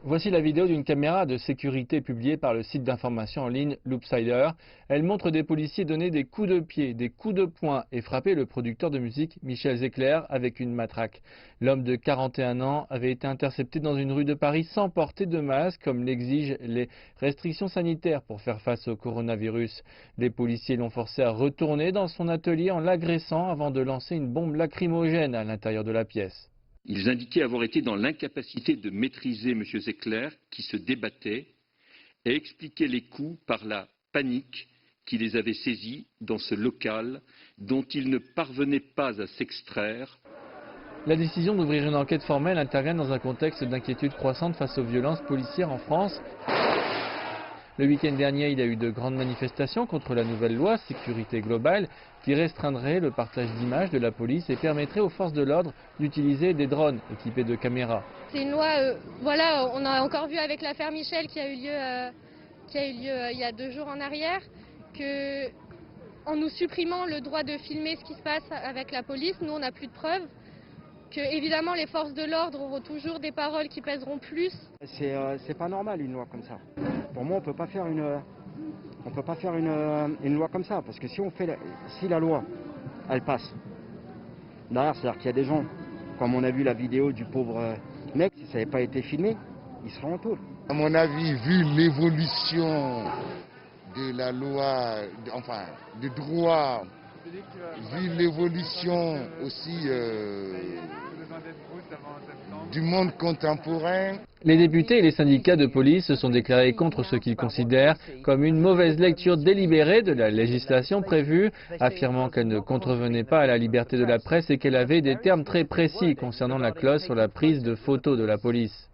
Voici la vidéo d'une caméra de sécurité publiée par le site d'information en ligne Loopsider. Elle montre des policiers donner des coups de pied, des coups de poing et frapper le producteur de musique Michel Zecler avec une matraque. L'homme de 41 ans avait été intercepté dans une rue de Paris sans porter de masque, comme l'exigent les restrictions sanitaires pour faire face au coronavirus. Les policiers l'ont forcé à retourner dans son atelier en l'agressant avant de lancer une bombe lacrymogène à l'intérieur de la pièce. Ils indiquaient avoir été dans l'incapacité de maîtriser M. Zecler, qui se débattait, et expliquaient les coups par la panique qui les avait saisis dans ce local dont ils ne parvenaient pas à s'extraire. La décision d'ouvrir une enquête formelle intervient dans un contexte d'inquiétude croissante face aux violences policières en France. Le week-end dernier, il y a eu de grandes manifestations contre la nouvelle loi sécurité globale qui restreindrait le partage d'images de la police et permettrait aux forces de l'ordre d'utiliser des drones équipés de caméras. C'est une loi, voilà, on a encore vu avec l'affaire Michel qui a eu lieu il y a 2 jours en arrière, que en nous supprimant le droit de filmer ce qui se passe avec la police, nous on n'a plus de preuves. Que évidemment les forces de l'ordre auront toujours des paroles qui pèseront plus. C'est pas normal une loi comme ça. Pour moi on peut pas faire une loi comme ça, parce que si la loi elle passe, derrière c'est-à-dire qu'il y a des gens, comme on a vu la vidéo du pauvre mec, si ça n'avait pas été filmé, il serait en taule. À mon avis, vu l'évolution de la loi, enfin du droit, vu l'évolution aussi du monde contemporain. Les députés et les syndicats de police se sont déclarés contre ce qu'ils considèrent comme une mauvaise lecture délibérée de la législation prévue, affirmant qu'elle ne contrevenait pas à la liberté de la presse et qu'elle avait des termes très précis concernant la clause sur la prise de photos de la police.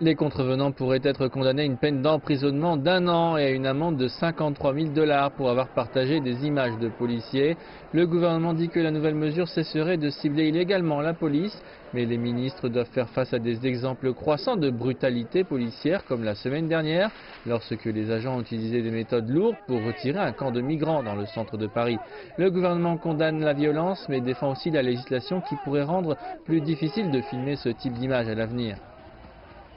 Les contrevenants pourraient être condamnés à une peine d'emprisonnement d'1 an et à une amende de 53 000 $ pour avoir partagé des images de policiers. Le gouvernement dit que la nouvelle mesure cesserait de cibler illégalement la police, mais les ministres doivent faire face à des exemples croissants de brutalité policière, comme la semaine dernière, lorsque les agents ont utilisé des méthodes lourdes pour retirer un camp de migrants dans le centre de Paris. Le gouvernement condamne la violence, mais défend aussi la législation qui pourrait rendre plus difficile de filmer ce type d'image à l'avenir.